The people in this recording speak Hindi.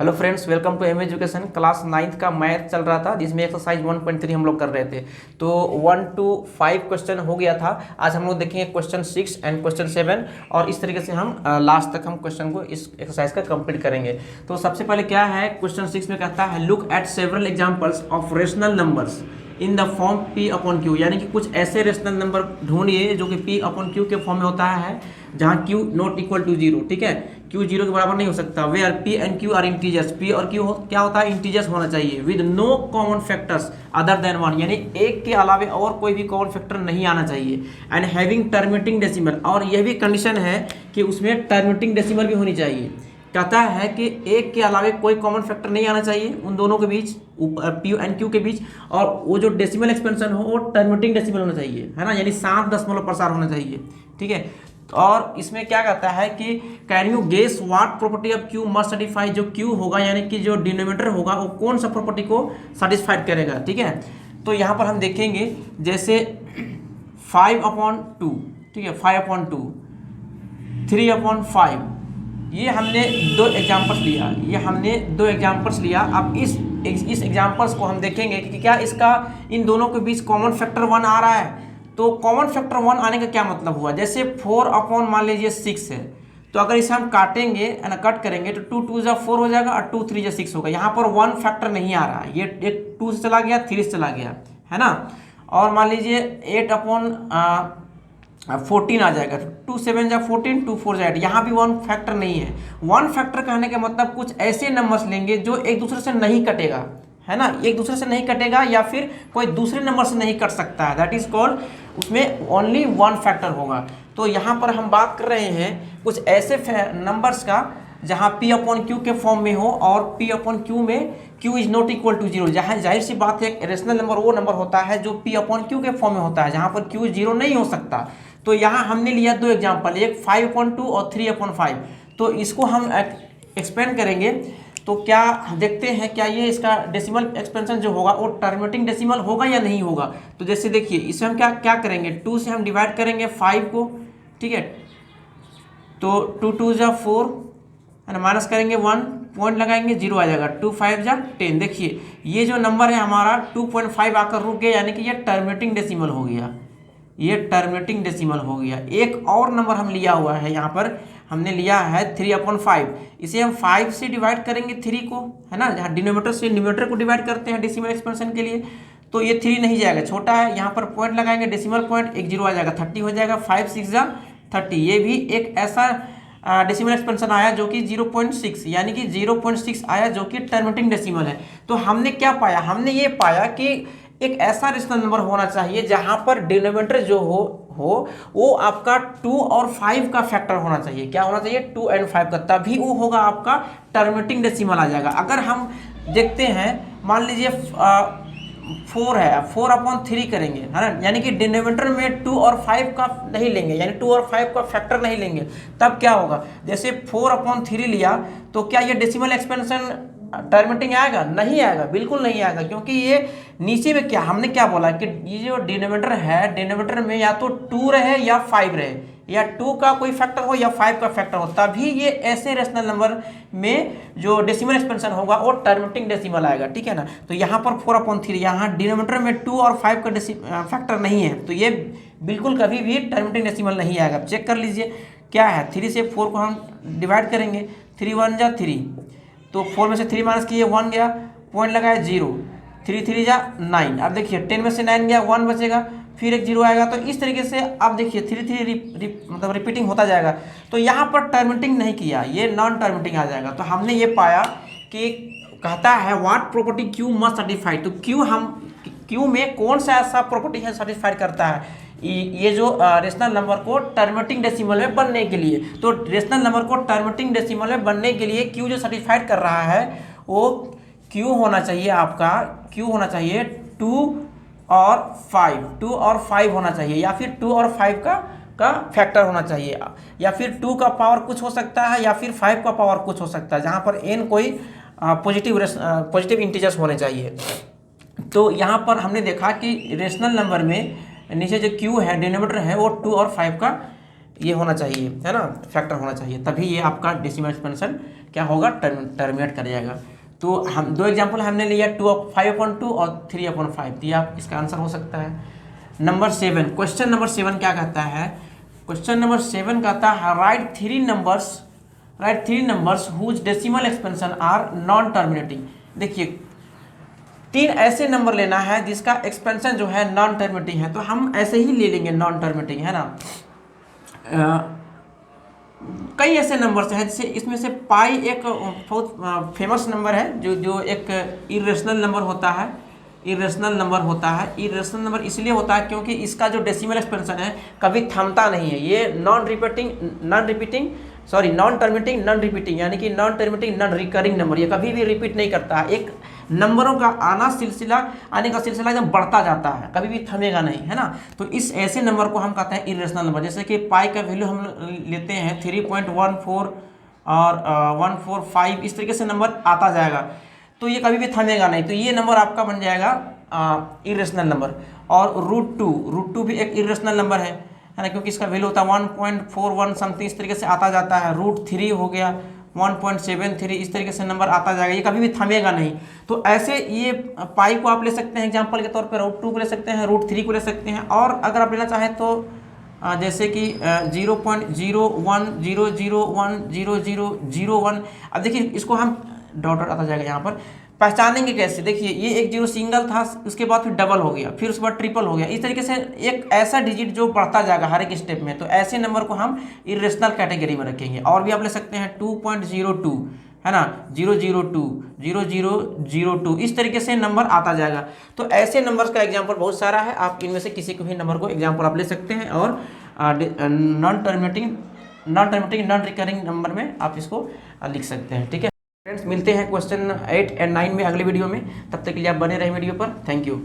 Hello friends, welcome to M education. Class 9th का मैथ चल रहा था जिसमें एक्सरसाइज 1.3 हम लोग कर रहे थे। तो 1 to 5 क्वेश्चन हो गया था। आज हम लोग देखेंगे क्वेश्चन 6 एंड क्वेश्चन 7 और इस तरीके से हम लास्ट तक हम क्वेश्चन को इस एक्सरसाइज का कंप्लीट करेंगे। तो सबसे पहले क्या है, क्वेश्चन 6 में कहता है look at several examples of rational numbers in the form P upon Q, यानी कि कुछ ऐसे रेशनल नंबर ढूंढिए जो कि पी अपॉन क्यू के फॉर्म में होता है जहाँ Q not equal to zero. ठीक है, क्यू जीरो के बराबर नहीं हो सकता। Where P and Q are integers, P और क्यू क्या होता है, इंटीजर्स होना चाहिए with no common factors other then one, यानी एक के अलावे और कोई भी कॉमन फैक्टर नहीं आना चाहिए। एंड हैविंग टर्मिनेटिंग डेसिमल, और यह भी कंडीशन है कि उसमें टर्मिनेटिंग डेसिमल भी होनी चाहिए। कहता है कि एक के अलावे कोई कॉमन फैक्टर नहीं आना चाहिए उन दोनों के बीच, पी एंड क्यू के बीच, और वो जो डेसिमल एक्सपेंशन हो वो टर्मिनेटिंग डेसिमल होना चाहिए, है ना, यानी 7 दशमलव प्रसार होना चाहिए। ठीक है, और इसमें क्या कहता है कि can you guess what property of Q must satisfy, जो क्यू होगा यानी कि जो डिनोमिनेटर होगा वो कौन सा प्रॉपर्टी को सेटिस्फाइड करेगा। ठीक है, तो यहाँ पर हम देखेंगे जैसे 5/2, ठीक है, 5/2, 3/5, ये हमने दो एग्जाम्पल्स लिया। अब इस एग्जाम्पल्स को हम देखेंगे कि क्या इसका इन दोनों के बीच कॉमन फैक्टर 1 आ रहा है। तो कॉमन फैक्टर 1 आने का क्या मतलब हुआ, जैसे 4 मान लीजिए 6 है, तो अगर इसे हम काटेंगे ना, कट करेंगे तो 2 2 4 हो जाएगा और 2 3 6 होगा। यहाँ पर 1 फैक्टर नहीं आ रहा है, ये एक 2 से चला गया, 3 से चला गया, है ना। और मान लीजिए 8/14 आ जाएगा, 2 7 जा 14, 2 4 जा 8, यहाँ भी 1 फैक्टर नहीं है। 1 फैक्टर कहने का मतलब कुछ ऐसे नंबर्स लेंगे जो एक दूसरे से नहीं कटेगा, है ना, एक दूसरे से नहीं कटेगा या फिर कोई दूसरे नंबर से नहीं कट सकता है, दैट इज कॉल्ड, उसमें ओनली 1 फैक्टर होगा। तो यहाँ पर हम बात कर रहे हैं कुछ ऐसे नंबर्स का जहाँ p अपॉन क्यू के फॉर्म में हो और p अपॉन क्यू में q is not equal to zero. जहाँ जाहिर सी बात है रेशनल नंबर वो नंबर होता है जो p अपॉन क्यू के फॉर्म में होता है, जहाँ पर q जीरो नहीं हो सकता। तो यहाँ हमने लिया दो एग्जाम्पल, एक 5/2 और 3/5। तो इसको हम एक्सपेंड करेंगे तो क्या देखते हैं, क्या ये इसका डेसिमल एक्सपेंशन जो होगा वो टर्मिनेटिंग डेसिमल होगा या नहीं होगा। तो जैसे देखिए इसे हम क्या करेंगे, 2 से हम डिवाइड करेंगे 5 को, ठीक है, तो 2 2 जा 4, है ना, माइनस करेंगे 1, पॉइंट लगाएंगे 0 आ जाएगा, 2 5 जा 10। देखिए ये जो नंबर है हमारा 2.5 आकर रुक गया, यानी कि ये टर्मिनेटिंग डेसिमल हो गया, ये टर्मिनेटिंग डेसिमल हो गया। एक और नंबर हम लिया हुआ है, यहाँ पर हमने लिया है 3/5, इसे हम 5 से डिवाइड करेंगे 3 को, है ना, जहाँ डिनोमिनेटर से न्यूमरेटर को डिवाइड करते हैं डेसिमल एक्सपेंशन के लिए। तो ये 3 नहीं जाएगा, छोटा है, यहाँ पर पॉइंट लगाएंगे डेसिमल पॉइंट, एक 0 आ जाएगा, 30 हो जाएगा, 5 6 जा 30। ये भी एक ऐसा डेसिमल एक्सपेंशन आया जो कि 0.6, यानी कि 0.6 आया जो कि टर्मिनेटिंग डेसिमल है। तो हमने क्या पाया, हमने ये पाया कि एक ऐसा रेशनल नंबर होना चाहिए जहां पर डिनोमिनेटर जो हो वो आपका 2 और 5 का फैक्टर होना चाहिए। क्या होना चाहिए, 2 और 5 का, तभी वो होगा आपका टर्मिनेटिंग डेसिमल आ जाएगा। अगर हम देखते हैं, मान लीजिए 4 है, 4/3 करेंगे, है ना, यानी कि डिनोमिनेटर में 2 और 5 का नहीं लेंगे, यानी 2 और 5 का फैक्टर नहीं लेंगे, तब क्या होगा, जैसे 4/3 लिया तो क्या ये डेसिमल एक्सपेंशन टर्मिनेटिंग आएगा, नहीं आएगा, बिल्कुल नहीं आएगा, क्योंकि ये नीचे में क्या हमने क्या बोला कि ये जो डिनोमिनेटर है, डिनोमिनेटर में या तो 2 रहे या 5 रहे, या 2 का कोई फैक्टर हो या 5 का फैक्टर हो, तभी ये ऐसे रेशनल नंबर में जो डेसिमल एक्सपेंशन होगा वो टर्मिनेटिंग डेसिमल आएगा। ठीक है ना, तो यहाँ पर 4/3, यहाँ डिनोमिनेटर में 2 और 5 का फैक्टर नहीं है, तो ये बिल्कुल कभी भी टर्मिनेटिंग डेसिमल नहीं आएगा। चेक कर लीजिए क्या है, 3 से 4 को हम डिवाइड करेंगे, 3 1 जा 3, तो 4 में से 3 माइनस किए 1 गया, पॉइंट लगाया 0, 3 3 जा 9। अब देखिए 10 में से 9 गया, 1 बचेगा, फिर एक 0 आएगा। तो इस तरीके से अब देखिए 3 3 मतलब रिपीटिंग होता जाएगा। तो यहाँ पर टर्मिनेटिंग नहीं किया, ये नॉन टर्मिनेटिंग आ जाएगा। तो हमने ये पाया कि कहता है what property Q must satisfied, तो क्यू में कौन सा ऐसा प्रॉपर्टी है सेटिस्फाइड करता है ये जो रेशनल नंबर को टर्मिनेटिंग डेसिमल में बनने के लिए। तो रेशनल नंबर को टर्मिनेटिंग डेसिमल में बनने के लिए क्यू जो सेटिस्फाइड कर रहा है वो क्यू होना चाहिए, आपका क्यू होना चाहिए 2 और 5 होना चाहिए, या फिर 2 और 5 का फैक्टर होना चाहिए, या फिर 2 का पावर कुछ हो सकता है या फिर 5 का पावर कुछ हो सकता है, जहाँ पर n कोई पॉजिटिव इंटीजर्स होने चाहिए। तो यहाँ पर हमने देखा कि रेशनल नंबर में नीचे जो क्यू है, डिनोमिनेटर है, वो 2 और 5 का ये होना चाहिए, है ना, फैक्टर होना चाहिए, तभी ये आपका डेसिमल एक्सपेंशन क्या होगा, टर्मिनेट कर जाएगा। तो हम दो एग्जांपल हमने लिया 5/2 और 3/5, तो ये आप इसका आंसर हो सकता है। नंबर 7, क्वेश्चन नंबर 7 क्या कहता है, क्वेश्चन नंबर 7 कहता है write three numbers whose decimal expansion are non terminating. देखिए 3 ऐसे नंबर लेना है जिसका एक्सपेंशन जो है नॉन टर्मिनेटिंग है, तो हम ऐसे ही ले लेंगे नॉन टर्मिनेटिंग, है ना। कई ऐसे नंबर्स हैं जैसे इसमें से पाई एक बहुत फेमस नंबर है, जो एक इरेशनल नंबर होता है। इरेशनल नंबर इसलिए होता है क्योंकि इसका जो डेसिमल एक्सपेंशन है कभी थमता नहीं है। ये नॉन टर्मिनेटिंग नॉन रिपीटिंग, यानी कि non terminating non recurring number, ये कभी भी रिपीट नहीं करता है। एक नंबरों का आने का सिलसिला एकदम बढ़ता जाता है, कभी भी थमेगा नहीं, है ना। तो इस ऐसे नंबर को हम कहते हैं इरेशनल नंबर। जैसे कि पाई का वैल्यू हम लेते हैं 3.14 और 145, इस तरीके से नंबर आता जाएगा, तो ये कभी भी थमेगा नहीं, तो ये नंबर आपका बन जाएगा इरेशनल नंबर। और रूट टू भी एक इरेशनल नंबर है ना, क्योंकि इसका वैल्यू होता है 1.41 समथिंग, इस तरीके से आता जाता है। √3 हो गया 1.73, इस तरीके से नंबर आता जाएगा, ये कभी भी थमेगा नहीं। तो ऐसे ये पाई को आप ले सकते हैं एग्जांपल के तौर पे, √2 को ले सकते हैं, √3 को ले सकते हैं, और अगर आप लेना चाहें तो जैसे कि 0.01001001। अब देखिए इसको हम डॉट आता जाएगा यहाँ पर, पहचानेंगे कैसे, देखिए ये एक जीरो सिंगल था, उसके बाद फिर डबल हो गया, फिर उसके बाद ट्रिपल हो गया, इस तरीके से एक ऐसा डिजिट जो बढ़ता जाएगा हर एक स्टेप में, तो ऐसे नंबर को हम इरेशनल कैटेगरी में रखेंगे। और भी आप ले सकते हैं 2.02, है ना, 002 इस तरीके से नंबर आता जाएगा। तो ऐसे नंबर्स का एग्जाम्पल बहुत सारा है, आप इनमें से किसी को भी नंबर को एग्जाम्पल आप ले सकते हैं, और non terminating non recurring number में आप इसको लिख सकते हैं। ठीक है फ्रेंड्स, मिलते हैं क्वेश्चन 8 और 9 में अगले वीडियो में, तब तक के लिए आप बने रहे वीडियो पर। Thank you.